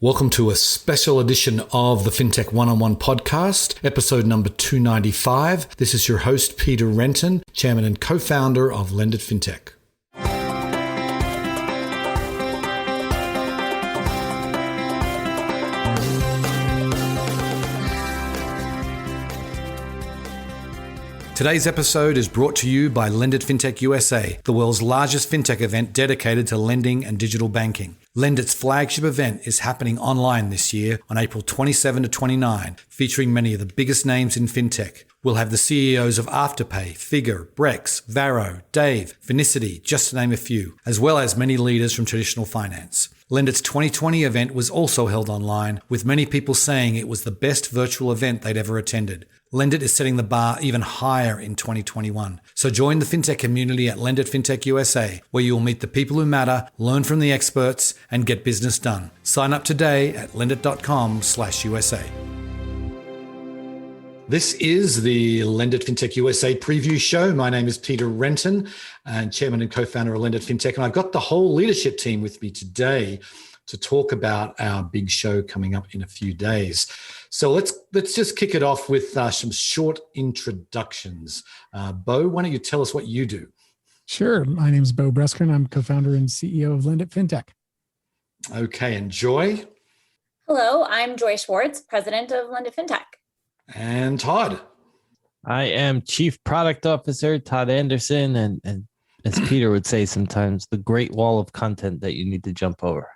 Welcome to a special edition of the Fintech One-on-One podcast, episode number 295. This is your host, Peter Renton, chairman and co-founder of LendIt Fintech. Today's episode is brought to you by LendIt Fintech USA, the world's largest fintech event dedicated to lending and digital banking. LendIt's flagship event is happening online this year on April 27 to 29, featuring many of the biggest names in fintech. We'll have the CEOs of Afterpay, Figure, Brex, Varo, Dave, Finicity, just to name a few, as well as many leaders from traditional finance. LendIt's 2020 event was also held online, with many people saying it was the best virtual event they'd ever attended. LendIt is setting the bar even higher in 2021. So join the fintech community at LendIt Fintech USA, where you'll meet the people who matter, learn from the experts, and get business done. Sign up today at lendit.com/USA. This is the LendIt Fintech USA preview show. My name is Peter Renton, and chairman and co-founder of LendIt Fintech. And I've got the whole leadership team with me today to talk about our big show coming up in a few days. So let's just kick it off with some short introductions. Bo, why don't you tell us what you do? Sure. My name is Bo Bresker, and I'm co-founder and CEO of LendIt Fintech. Okay, and Joy? Hello, I'm Joy Schwartz, president of LendIt Fintech. And Todd? I am Chief Product Officer, Todd Anderson, and as Peter would say sometimes, the great wall of content that you need to jump over.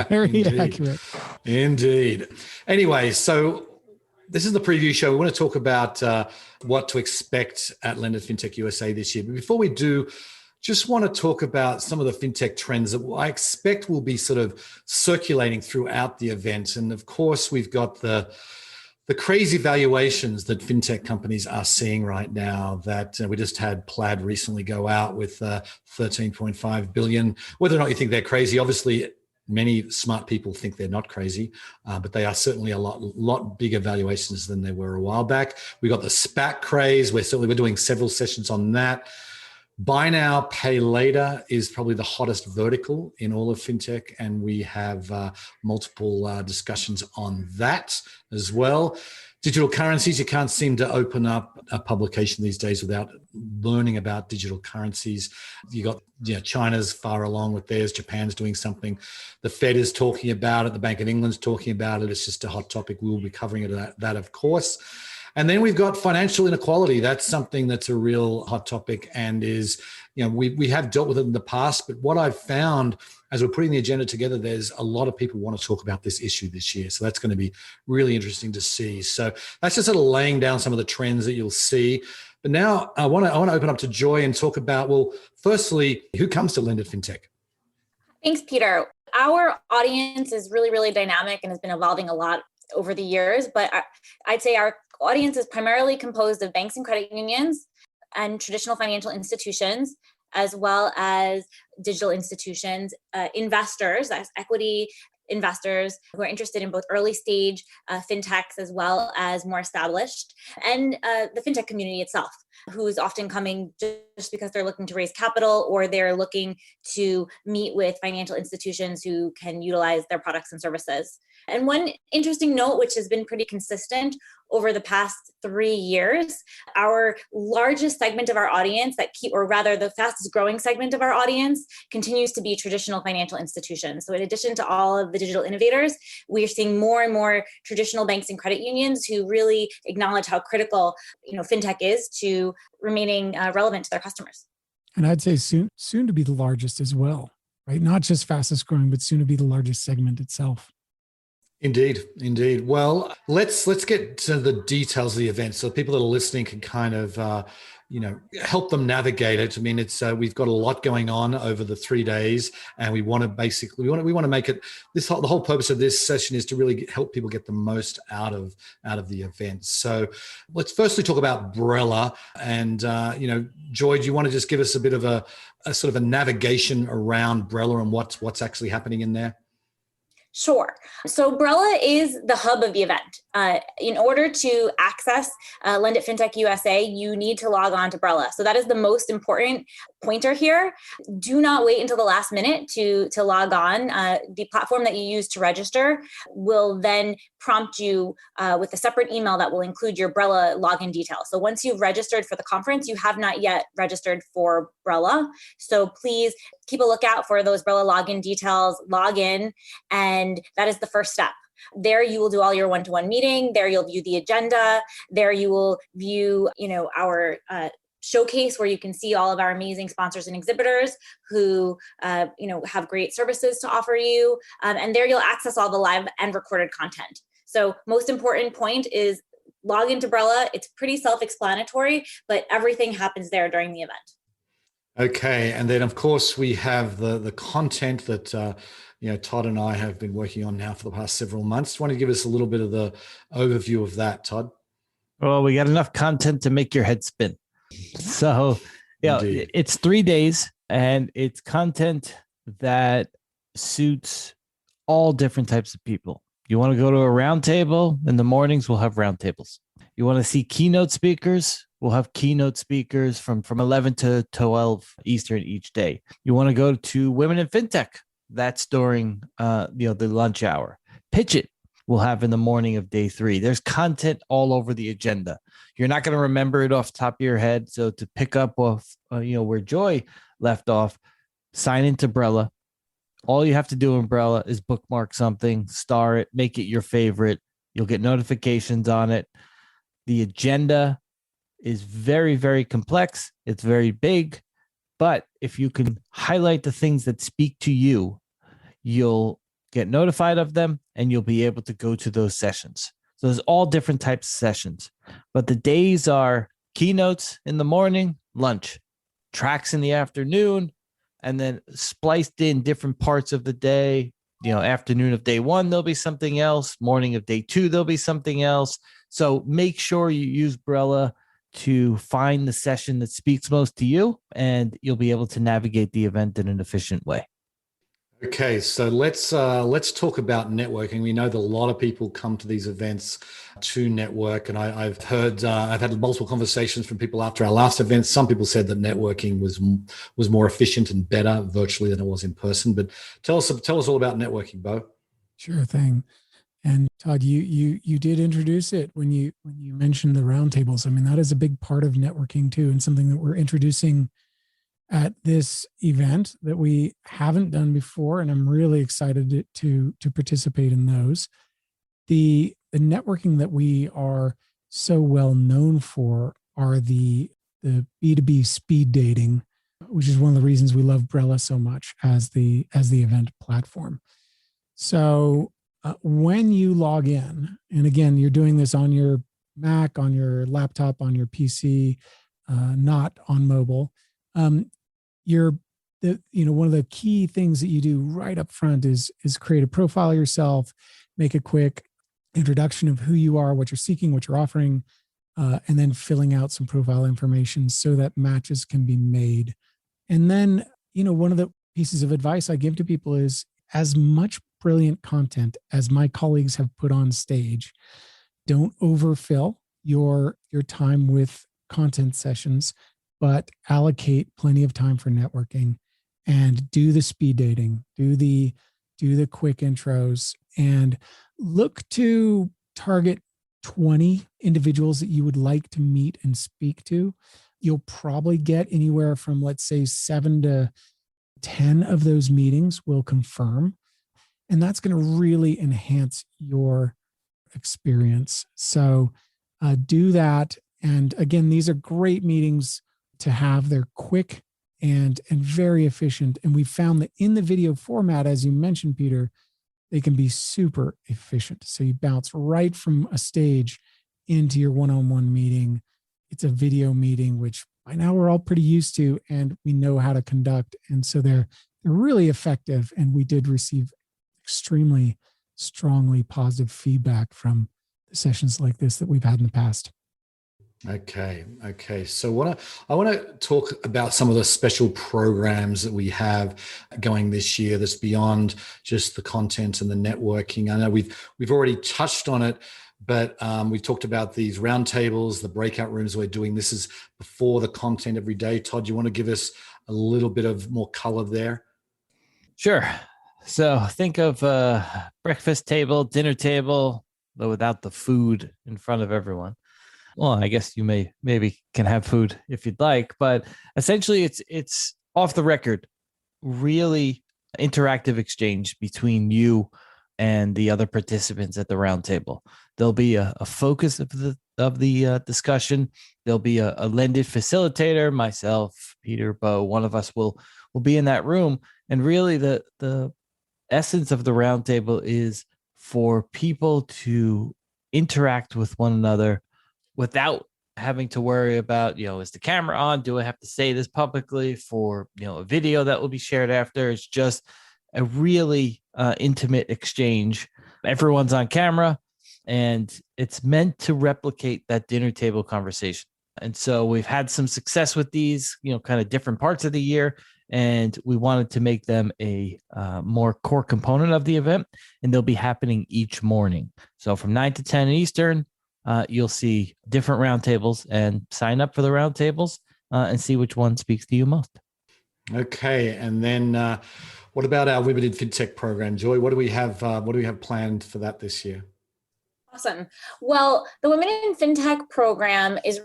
Very accurate. Indeed. Anyway, so this is the preview show. We want to talk about what to expect at LendIt Fintech USA this year. But before we do, just want to talk about some of the fintech trends that I expect will be sort of circulating throughout the event. And of course, we've got the crazy valuations that fintech companies are seeing right now that we just had Plaid recently go out with 13.5 billion. Whether or not you think they're crazy, obviously many smart people think they're not crazy, but they are certainly a lot bigger valuations than they were a while back. We got the SPAC craze. We're doing several sessions on that. Buy now, pay later is probably the hottest vertical in all of fintech, and we have multiple discussions on that as well. Digital currencies, you can't seem to open up a publication these days without learning about digital currencies. You got China's far along with theirs, Japan's doing something. The Fed is talking about it, the Bank of England's talking about it. It's just a hot topic. We will be covering it that of course. And then we've got financial inequality. That's something that's a real hot topic and is, we have dealt with it in the past, but what I've found as we're putting the agenda together, there's a lot of people want to talk about this issue this year. So that's going to be really interesting to see. So that's just sort of laying down some of the trends that you'll see. But now I want to open up to Joy and talk about, well, firstly, who comes to LendIt Fintech? Thanks, Peter. Our audience is really, really dynamic and has been evolving a lot over the years, but I'd say our audience is primarily composed of banks and credit unions and traditional financial institutions, as well as digital institutions, investors, that's equity investors who are interested in both early stage fintechs as well as more established, and the fintech community itself, who's often coming just because they're looking to raise capital or they're looking to meet with financial institutions who can utilize their products and services. And one interesting note, which has been pretty consistent over the past 3 years, our largest segment of our audience the fastest growing segment of our audience continues to be traditional financial institutions. So in addition to all of the digital innovators, we're seeing more and more traditional banks and credit unions who really acknowledge how critical, fintech is to remaining relevant to their customers. And I'd say soon to be the largest as well, right? Not just fastest growing, but soon to be the largest segment itself. Indeed. Well, let's get to the details of the event so people that are listening can kind of, help them navigate it. I mean, we've got a lot going on over the 3 days, and we want to make it. The whole purpose of this session is to really help people get the most out of the event. So let's firstly talk about Brella, and Joy, do you want to just give us a bit of a sort of a navigation around Brella and what's actually happening in there? Sure. So Brella is the hub of the event. In order to access LendIt Fintech USA, you need to log on to Brella. So that is the most important pointer here. Do not wait until the last minute to log on. The platform that you use to register will then prompt you with a separate email that will include your Brella login details. So once you've registered for the conference, you have not yet registered for Brella. So please keep a lookout for those Brella login details, log in, and that is the first step. There you will do all your one-to-one meeting. There you'll view the agenda. There you will view, our showcase where you can see all of our amazing sponsors and exhibitors who, have great services to offer you. And there you'll access all the live and recorded content. So most important point is log into Brella. It's pretty self-explanatory, but everything happens there during the event. Okay. And then of course we have the content that, Todd and I have been working on now for the past several months. Do you want to give us a little bit of the overview of that, Todd? Well, we got enough content to make your head spin. So, it's 3 days and it's content that suits all different types of people. You want to go to a round table in the mornings, we'll have roundtables. You want to see keynote speakers, we'll have keynote speakers from 11 to 12 Eastern each day. You want to go to Women in Fintech, that's during the lunch hour. Pitch It, we'll have in the morning of day 3. There's content all over the agenda. You're not going to remember it off the top of your head. So to pick up off, where Joy left off, sign into Brella. All you have to do in Brella is bookmark something, star it, make it your favorite. You'll get notifications on it. The agenda is very, very complex. It's very big. But if you can highlight the things that speak to you, you'll get notified of them and you'll be able to go to those sessions. So there's all different types of sessions, but the days are keynotes in the morning, lunch, tracks in the afternoon, and then spliced in different parts of the day. Afternoon of day 1, there'll be something else. Morning of day 2, there'll be something else. So make sure you use Brella to find the session that speaks most to you, and you'll be able to navigate the event in an efficient way. Okay, so let's talk about networking. We know that a lot of people come to these events to network, and I've had multiple conversations from people after our last event. Some people said that networking was more efficient and better virtually than it was in person. But tell us all about networking, Bo. Sure thing. And Todd, you did introduce it when you mentioned the roundtables. I mean, that is a big part of networking too, and something that we're introducing at this event that we haven't done before, and I'm really excited to participate in those. The networking that we are so well known for are the B2B speed dating, which is one of the reasons we love Brella so much as the event platform. So when you log in, and again, you're doing this on your Mac, on your laptop, on your PC, not on mobile. One of the key things that you do right up front is create a profile of yourself, make a quick introduction of who you are, what you're seeking, what you're offering, and then filling out some profile information so that matches can be made. And then, one of the pieces of advice I give to people is, as much brilliant content as my colleagues have put on stage, don't overfill your time with content sessions, but allocate plenty of time for networking and do the speed dating, do the quick intros, and look to target 20 individuals that you would like to meet and speak to. You'll probably get anywhere from, let's say, 7 to 10 of those meetings will confirm. And that's going to really enhance your experience. So do that. And again, these are great meetings to have. They're quick and very efficient. And we found that in the video format, as you mentioned, Peter, they can be super efficient. So you bounce right from a stage into your one-on-one meeting. It's a video meeting, which by now we're all pretty used to, and we know how to conduct. And so they're really effective. And we did receive extremely strongly positive feedback from the sessions like this that we've had in the past. Okay. So I want to talk about some of the special programs that we have going this year that's beyond just the content and the networking. I know we've already touched on it, but we talked about these roundtables, the breakout rooms we're doing. This is before the content every day. Todd, you want to give us a little bit of more color there? Sure. So think of a breakfast table, dinner table, but without the food in front of everyone. Well, I guess you maybe can have food if you'd like, but essentially it's off the record, really interactive exchange between you and the other participants at the round table. There'll be a focus of the discussion. There'll be a LendIt facilitator, myself, Peter, Bo. One of us will be in that room, and really the essence of the round table is for people to interact with one another without having to worry about, is the camera on? Do I have to say this publicly for, a video that will be shared after? It's just a really intimate exchange. Everyone's on camera, and it's meant to replicate that dinner table conversation. And so we've had some success with these, kind of different parts of the year, and we wanted to make them a more core component of the event, and they'll be happening each morning. So from 9 to 10 Eastern, you'll see different roundtables, and sign up for the roundtables and see which one speaks to you most. Okay, and then what about our Women in FinTech program, Joy? What do we have? What do we have planned for that this year? Awesome. Well, the Women in FinTech program is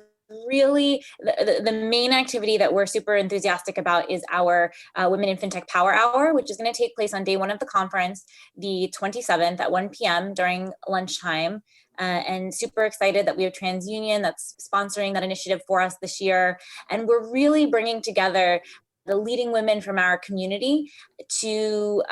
really the main activity that we're super enthusiastic about is our Women in FinTech Power Hour, which is going to take place on day one of the conference, the 27th at 1 p.m. during lunchtime. And super excited that we have TransUnion that's sponsoring that initiative for us this year. And we're really bringing together the leading women from our community to,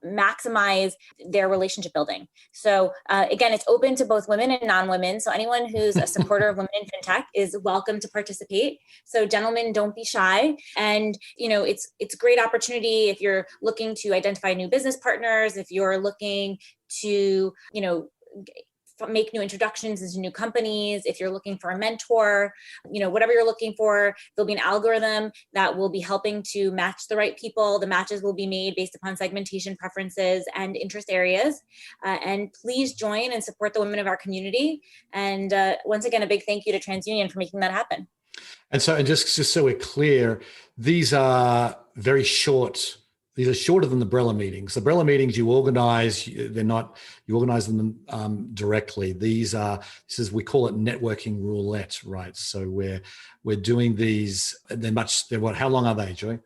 maximize their relationship building. So again, it's open to both women and non-women. So anyone who's a supporter of Women in FinTech is welcome to participate. So gentlemen, don't be shy. And, it's a great opportunity if you're looking to identify new business partners, if you're looking to, make new introductions into new companies, if you're looking for a mentor, whatever you're looking for, there'll be an algorithm that will be helping to match the right people. The matches will be made based upon segmentation preferences and interest areas. And please join and support the women of our community. And once again, a big thank you to TransUnion for making that happen. And just so we're clear, these are very short. These are shorter than the Brella meetings. The Brella meetings you organize, you organize them directly. We call it networking roulette, right? So we're doing these. How long are they, Joy?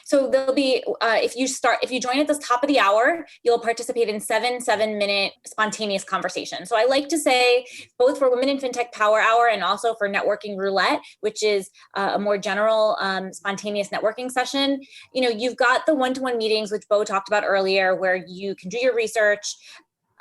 So they'll be, if you join at the top of the hour, you'll participate in 7-minute spontaneous conversations. So I like to say both for Women in FinTech Power Hour and also for Networking Roulette, which is a more general spontaneous networking session, you've got the one-to-one meetings, which Bo talked about earlier, where you can do your research,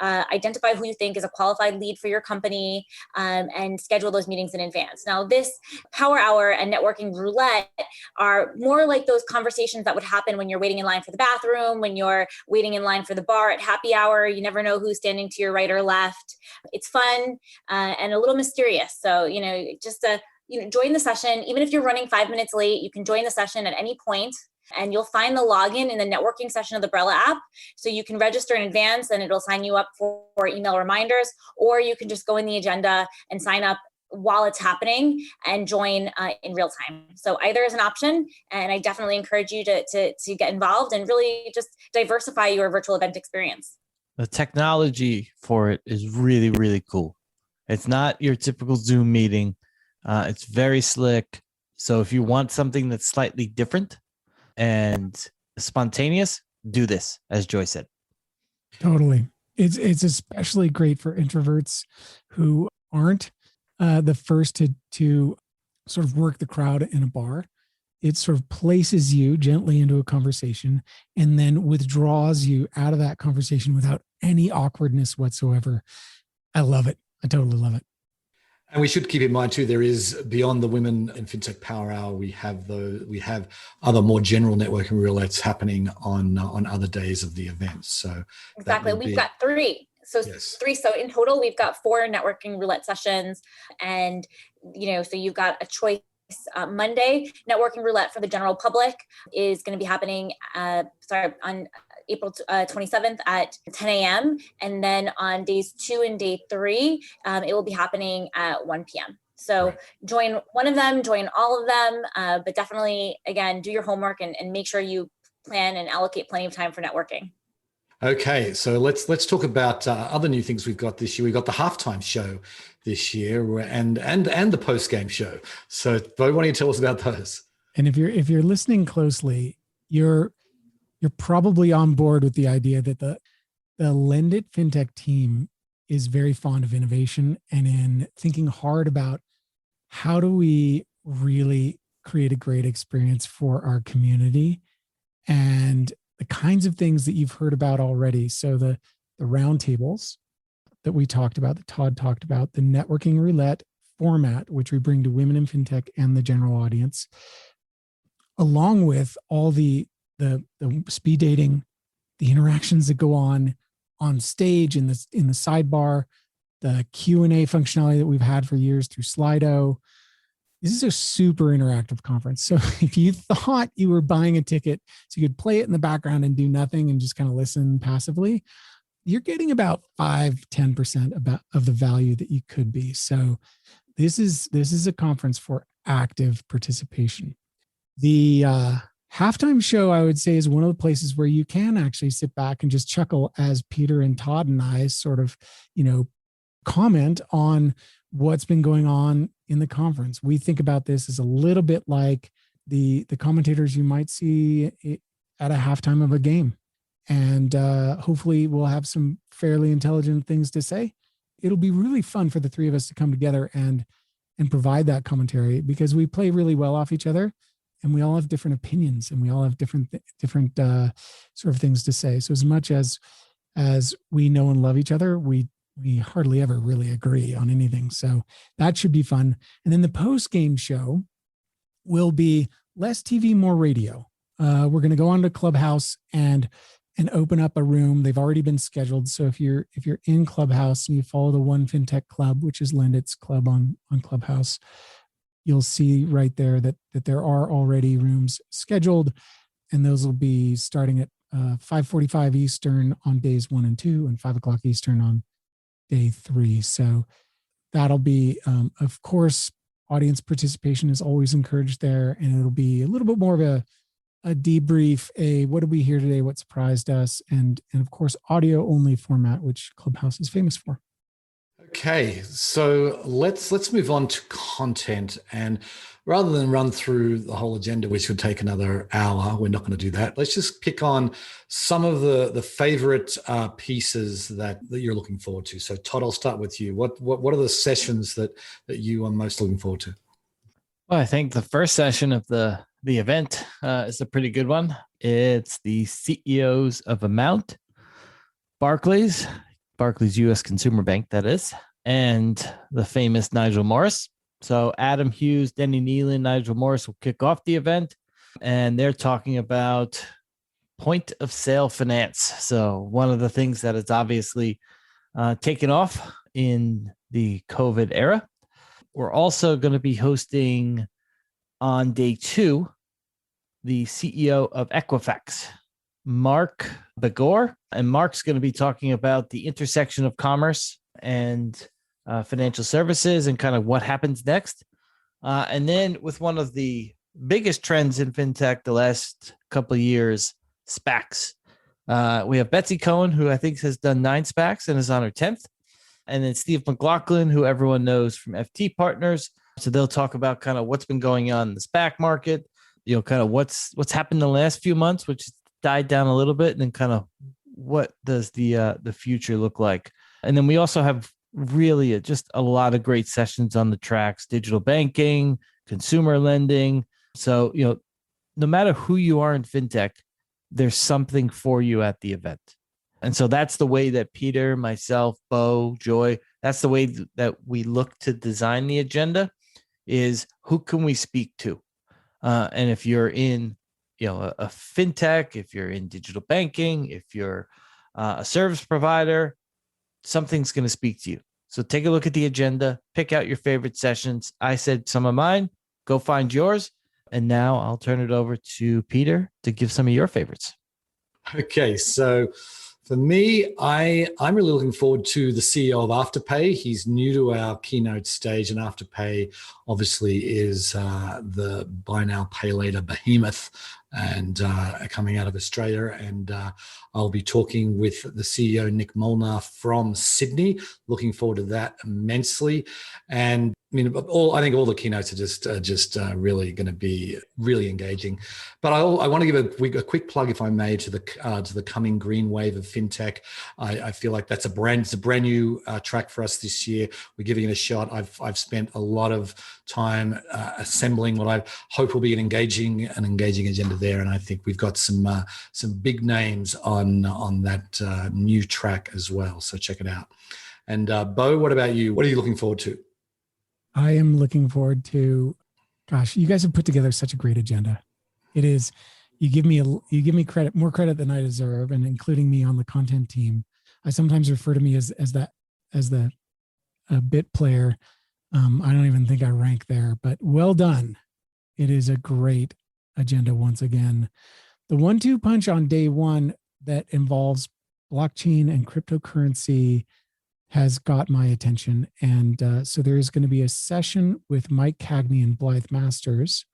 identify who you think is a qualified lead for your company, and schedule those meetings in advance. Now, this Power Hour and Networking Roulette are more like those conversations that would happen when you're waiting in line for the bathroom, when you're waiting in line for the bar at happy hour. You never know who's standing to your right or left. It's fun and a little mysterious. So, just join the session. Even if you're running 5 minutes late, you can join the session at any point. And you'll find the login in the networking section of the Brella app. So you can register in advance and it'll sign you up for email reminders, or you can just go in the agenda and sign up while it's happening and join in real time. So either is an option. And I definitely encourage you to get involved and really just diversify your virtual event experience. The technology for it is really, really cool. It's not your typical Zoom meeting. It's very slick. So if you want something that's slightly different and spontaneous, do this, as Joy said. Totally. It's especially great for introverts who aren't the first to sort of work the crowd in a bar. It sort of places you gently into a conversation and then withdraws you out of that conversation without any awkwardness whatsoever. I love it. I totally love it. And we should keep in mind too, there is, beyond the Women in FinTech Power Hour, we have other more general networking roulettes happening on other days of the event. So exactly, we've got 3. So yes. 3. So in total, we've got 4 networking roulette sessions, and so you've got a choice. Monday, networking roulette for the general public is going to be happening on April 27th at 10 a.m. And then on days 2 and day 3, it will be happening at 1 p.m. So join one of them, join all of them, but definitely, again, do your homework and make sure you plan and allocate plenty of time for networking. Okay, so let's talk about other new things we've got this year. We've got the halftime show this year, and the post game show. So, Bo, why don't you tell us about those? And if you're listening closely, you're probably on board with the idea that the LendIt FinTech team is very fond of innovation and in thinking hard about how do we really create a great experience for our community, and the kinds of things that you've heard about already. So the roundtables that we talked about, that Todd talked about, the networking roulette format, which we bring to women in fintech and the general audience, along with all the speed dating, the interactions that go on stage in the sidebar, the Q&A functionality that we've had for years through Slido. This is a super interactive conference. So if you thought you were buying a ticket so you could play it in the background and do nothing and just kind of listen passively, you're getting about 5-10% of the value that you could be. So this is a conference for active participation. The halftime show, I would say, is one of the places where you can actually sit back and just chuckle as Peter and Todd and I sort of, comment on what's been going on in the conference. We think about this as a little bit like the commentators you might see at a halftime of a game. And hopefully we'll have some fairly intelligent things to say. It'll be really fun for the three of us to come together and provide that commentary, because we play really well off each other and we all have different opinions and we all have different sort of things to say. So as much as we know and love each other, we hardly ever really agree on anything. So that should be fun. And then the post-game show will be less TV, more radio. We're going to go on to Clubhouse and open up a room. They've already been scheduled. So if you're in Clubhouse and you follow the One FinTech Club, which is LendIt's club on Clubhouse, you'll see right there that there are already rooms scheduled, and those will be starting at 5:45 Eastern on days 1 and 2 and 5 o'clock Eastern on day 3. So that'll be, of course, audience participation is always encouraged there, and it'll be a little bit more of a debrief, what did we hear today, what surprised us, and of course, audio only format, which Clubhouse is famous for. Okay, so let's move on to content, and rather than run through the whole agenda, which would take another hour, we're not going to do that. Let's just pick on some of the favorite pieces that you're looking forward to. So Todd, I'll start with you. What are the sessions that you are most looking forward to? Well, I think the first session of the event is a pretty good one. It's the CEOs of Amount, Barclays U.S. Consumer Bank, that is, and the famous Nigel Morris. So Adam Hughes, Denny Nealon, Nigel Morris will kick off the event, and they're talking about point of sale finance. So one of the things that is obviously taken off in the COVID era. We're also going to be hosting on day 2 the CEO of Equifax, Mark Begor, and Mark's going to be talking about the intersection of commerce and financial services and kind of what happens next. And then with one of the biggest trends in fintech the last couple of years, SPACs. We have Betsy Cohen, who I think has done 9 SPACs and is on her 10th. And then Steve McLaughlin, who everyone knows from FT Partners. So they'll talk about kind of what's been going on in the SPAC market, kind of what's happened the last few months, which died down a little bit, and then kind of what does the future look like. And then we also have really just a lot of great sessions on the tracks: digital banking, consumer lending. So, no matter who you are in fintech, there's something for you at the event. And so that's the way that Peter, myself, Bo, Joy, that's the way that we look to design the agenda, is who can we speak to? And if you're in a fintech, if you're in digital banking, if you're a service provider, something's going to speak to you. So take a look at the agenda, pick out your favorite sessions. I said some of mine, go find yours. And now I'll turn it over to Peter to give some of your favorites. Okay, so For me, I'm really looking forward to the CEO of Afterpay. He's new to our keynote stage, and Afterpay obviously is the buy now, pay later behemoth, and coming out of Australia. And I'll be talking with the CEO, Nick Molnar from Sydney. Looking forward to that immensely. And I mean, I think all the keynotes are just really going to be really engaging. But I want to give a quick plug, if I may, to the coming green wave of fintech. I feel like it's a brand new track for us this year. We're giving it a shot. I've spent a lot of time assembling what I hope will be an engaging agenda there, and I think we've got some big names on that new track as well. So check it out. And Bo, what about you? What are you looking forward to? I am looking forward to, gosh, you guys have put together such a great agenda. It is, you give me more credit than I deserve, and including me on the content team. I sometimes refer to me as the bit player. I don't even think I rank there, but well done. It is a great agenda once again. The 1-2 punch on day one that involves blockchain and cryptocurrency has got my attention. And so there's going to be a session with Mike Cagney and Blythe Masters.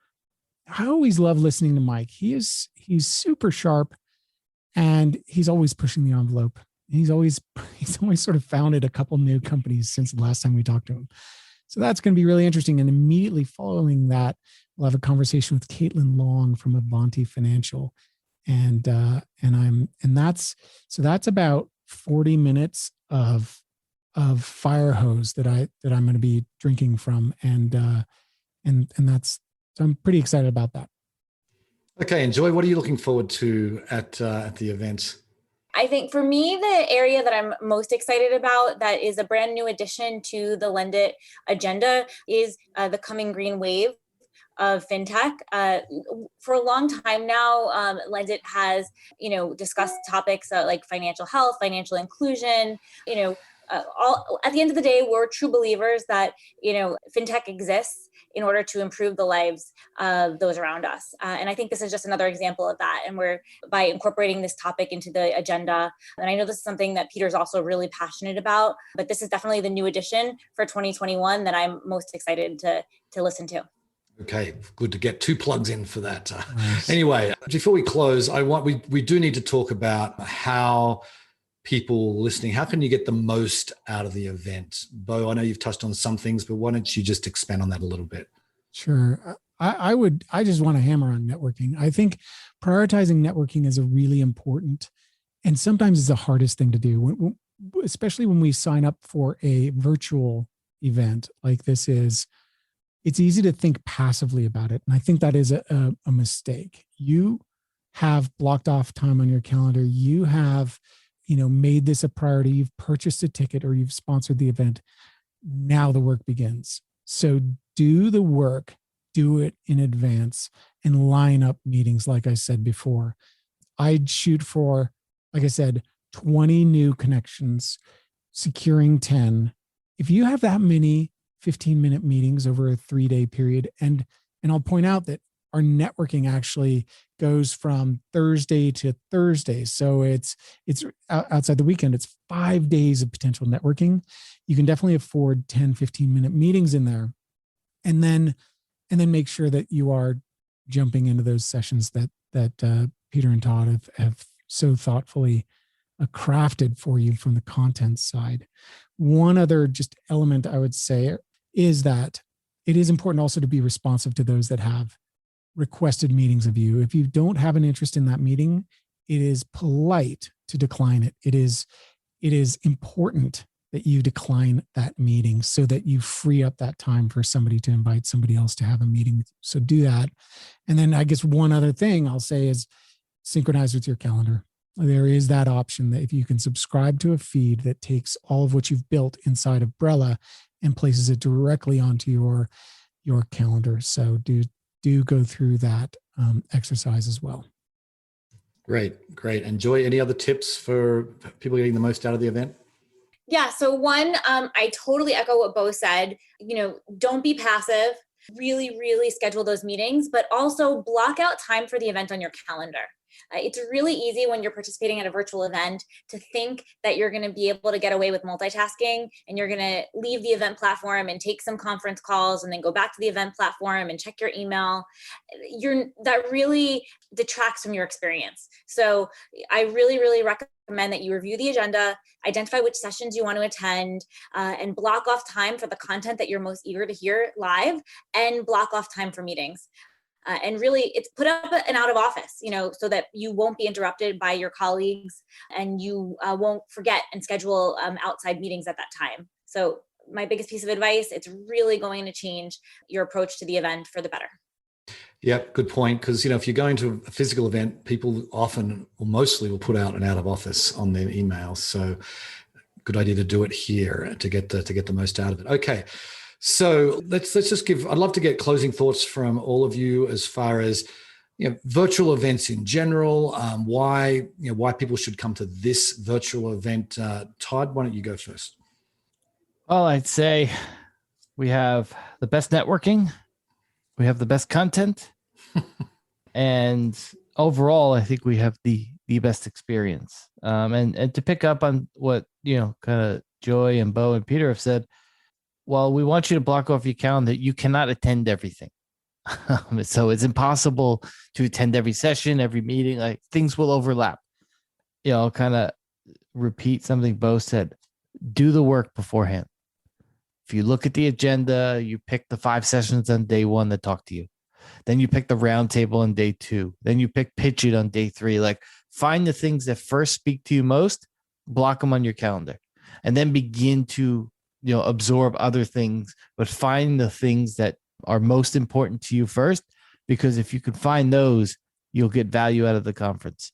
I always love listening to Mike. He's super sharp, and he's always pushing the envelope. He's always sort of founded a couple new companies since the last time we talked to him. So that's going to be really interesting. And immediately following that, we'll have a conversation with Caitlin Long from Avanti Financial. And that's about 40 minutes of fire hose that I'm going to be drinking from. And that's, so I'm pretty excited about that. Okay. And Joy, what are you looking forward to at the event? I think for me, the area that I'm most excited about that is a brand new addition to the LendIt agenda is the coming green wave of fintech. For a long time now, LendIt has, discussed topics like financial health, financial inclusion, all at the end of the day, we're true believers that, fintech exists in order to improve the lives of those around us. And I think this is just another example of that. And we're, by incorporating this topic into the agenda, and I know this is something that Peter's also really passionate about, but this is definitely the new addition for 2021 that I'm most excited to listen to. Okay, good to get 2 plugs in for that. Nice. Anyway, before we close, we do need to talk about how people listening, how can you get the most out of the event? Bo, I know you've touched on some things, but why don't you just expand on that a little bit? Sure. I just want to hammer on networking. I think prioritizing networking is a really important, and sometimes it's the hardest thing to do, especially when we sign up for a virtual event like this is. It's easy to think passively about it. And I think that is a mistake. You have blocked off time on your calendar. You have, made this a priority. You've purchased a ticket or you've sponsored the event. Now the work begins. So do the work, do it in advance, and line up meetings. Like I said before, I'd shoot for, like I said, 20 new connections, securing 10. If you have that many 15-minute meetings over a 3-day period, and I'll point out that our networking actually goes from Thursday to Thursday. So it's outside the weekend. It's 5 days of potential networking. You can definitely afford 10, 15-minute meetings in there. And then make sure that you are jumping into those sessions that Peter and Todd have so thoughtfully crafted for you from the content side. One other just element I would say is that it is important also to be responsive to those that have requested meetings of you. If you don't have an interest in that meeting, it is polite to decline it. It is important that you decline that meeting so that you free up that time for somebody to invite somebody else to have a meeting. So do that. And then I guess one other thing I'll say is synchronize with your calendar. There is that option that if you can subscribe to a feed that takes all of what you've built inside of Brella and places it directly onto your calendar. So do go through that exercise as well. Great. And Joy, any other tips for people getting the most out of the event? Yeah. So one, I totally echo what Bo said. Don't be passive. Really, really schedule those meetings, but also block out time for the event on your calendar. It's really easy when you're participating at a virtual event to think that you're going to be able to get away with multitasking and you're going to leave the event platform and take some conference calls and then go back to the event platform and check your email. That really detracts from your experience. So I really, really recommend that you review the agenda, identify which sessions you want to attend, and block off time for the content that you're most eager to hear live, and block off time for meetings. And really, it's put up an out of office, so that you won't be interrupted by your colleagues and you won't forget and schedule outside meetings at that time. So my biggest piece of advice, it's really going to change your approach to the event for the better. Yep, good point. Because if you're going to a physical event, people often or mostly will put out an out of office on their emails. So good idea to do it here to get the most out of it. Okay. So let's just I'd love to get closing thoughts from all of you as far as virtual events in general, why people should come to this virtual event. Todd, why don't you go first? Well, I'd say we have the best networking, we have the best content, and overall, I think we have the best experience. And to pick up on what kind of Joy and Bo and Peter have said, well, we want you to block off your calendar. You cannot attend everything. So it's impossible to attend every session, every meeting. Like, things will overlap. I'll kind of repeat something Bo said. Do the work beforehand. If you look at the agenda, you pick the 5 sessions on day 1 that talk to you. Then you pick the round table on day 2. Then you pick Pitch It on day 3. Like, find the things that first speak to you most, block them on your calendar, and then begin to absorb other things, but find the things that are most important to you first, because if you can find those, you'll get value out of the conference.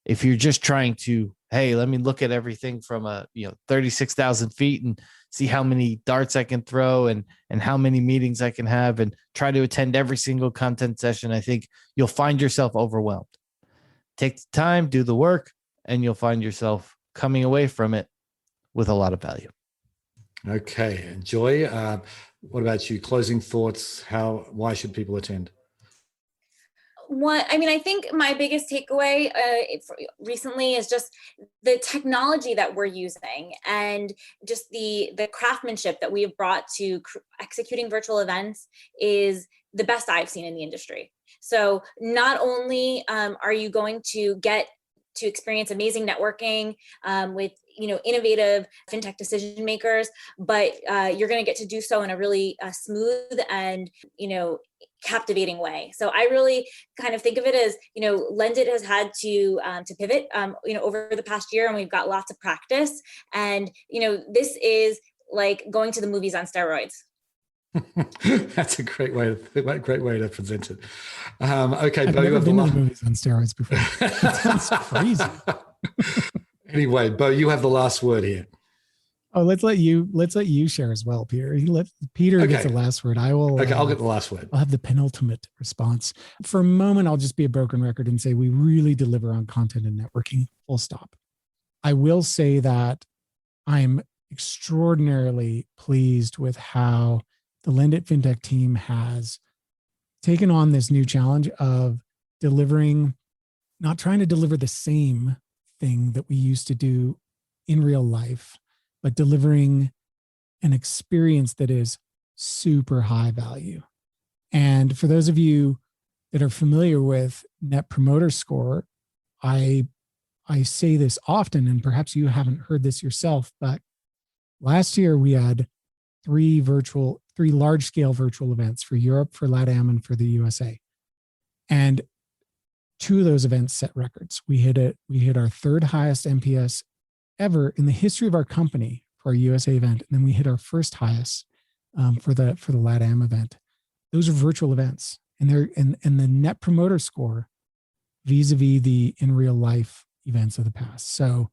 If you're just trying to, hey, let me look at everything from 36,000 feet and see how many darts I can throw and how many meetings I can have and try to attend every single content session, I think you'll find yourself overwhelmed. Take the time, do the work, and you'll find yourself coming away from it with a lot of value. Okay. Joy, what about you? Closing thoughts, why should people attend? I think my biggest takeaway recently is just the technology that we're using and just the craftsmanship that we have brought to executing virtual events is the best I've seen in the industry. So not only are you going to get to experience amazing networking with innovative fintech decision makers, but you're going to get to do so in a really smooth and captivating way. So I really kind of think of it as LendIt has had to pivot over the past year, and we've got lots of practice. And this is like going to the movies on steroids. That's a great way to present it. Okay, I've Bo, never been to the movies on steroids before. That sounds crazy. Anyway, Bo, you have the last word here. Oh, let's let you share as well, Peter. Peter gets the last word. I will. Okay, I'll get the last word. I'll have the penultimate response. For a moment, I'll just be a broken record and say we really deliver on content and networking. Full stop. I will say that I'm extraordinarily pleased with how the LendIt FinTech team has taken on this new challenge of delivering, not trying to deliver the same thing that we used to do in real life, but delivering an experience that is super high value. And for those of you that are familiar with Net Promoter Score, I say this often, and perhaps you haven't heard this yourself, but last year we had 3 large-scale virtual events for Europe, for LATAM, and for the USA. And 2 of those events set records. We hit our 3rd highest NPS ever in the history of our company for our USA event, and then we hit our 1st highest for the LATAM event. Those are virtual events, and the Net Promoter Score vis-a-vis the in real life events of the past. So,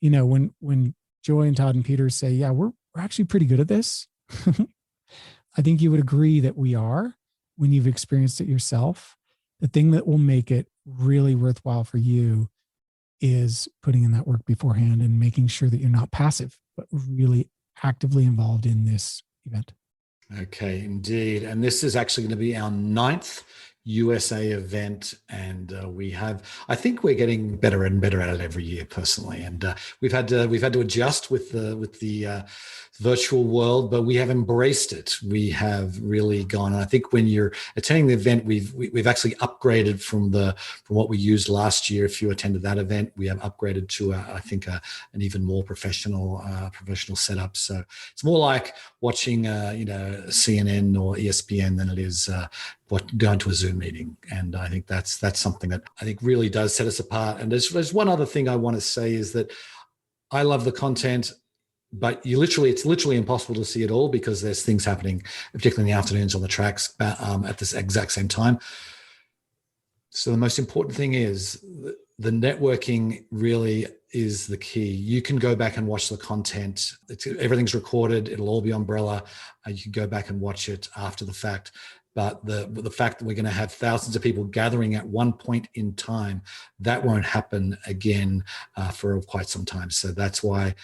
when Joy and Todd and Peter say, yeah, we're actually pretty good at this, I think you would agree that we are when you've experienced it yourself. The thing that will make it really worthwhile for you is putting in that work beforehand and making sure that you're not passive, but really actively involved in this event. Okay, indeed. And this is actually going to be our 9th USA event, and I think we're getting better and better at it every year personally, and we've had to adjust with the virtual world, but we have embraced it. We have really gone, and I think when you're attending the event, we've actually upgraded from what we used last year. If you attended that event, we have upgraded to I think an even more professional setup. So it's more like watching CNN or ESPN than it is going to a Zoom meeting. And I think that's something that I think really does set us apart. And there's one other thing I want to say is that I love the content, but it's literally impossible to see it all because there's things happening, particularly in the afternoons on the tracks at this exact same time. So the most important thing is the networking really is the key. You can go back and watch the content. Everything's recorded. It'll all be umbrella. You can go back and watch it after the fact. But the fact that we're going to have thousands of people gathering at one point in time, that won't happen again for quite some time. So that's why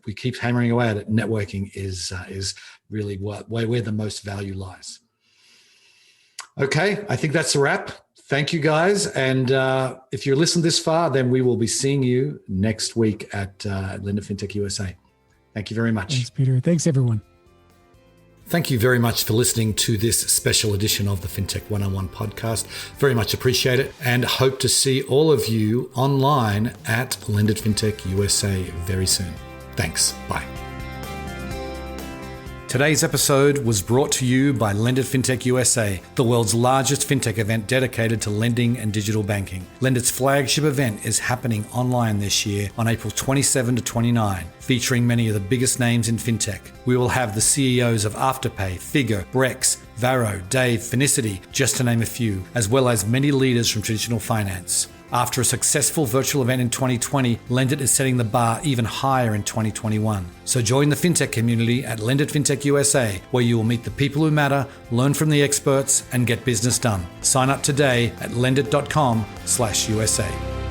we keep hammering away at it. Networking is really where the most value lies. Okay, I think that's a wrap. Thank you, guys. And if you're listening this far, then we will be seeing you next week at LendIt Fintech USA. Thank you very much. Thanks, Peter. Thanks, everyone. Thank you very much for listening to this special edition of the Fintech One-on-One podcast. Very much appreciate it, and hope to see all of you online at LendIt Fintech USA very soon. Thanks. Bye. Today's episode was brought to you by LendIt Fintech USA, the world's largest fintech event dedicated to lending and digital banking. LendIt's flagship event is happening online this year on April 27 to 29, featuring many of the biggest names in fintech. We will have the CEOs of Afterpay, Figure, Brex, Varo, Dave, Finicity, just to name a few, as well as many leaders from traditional finance. After a successful virtual event in 2020, LendIt is setting the bar even higher in 2021. So join the fintech community at LendIt Fintech USA, where you will meet the people who matter, learn from the experts, and get business done. Sign up today at lendit.com/USA.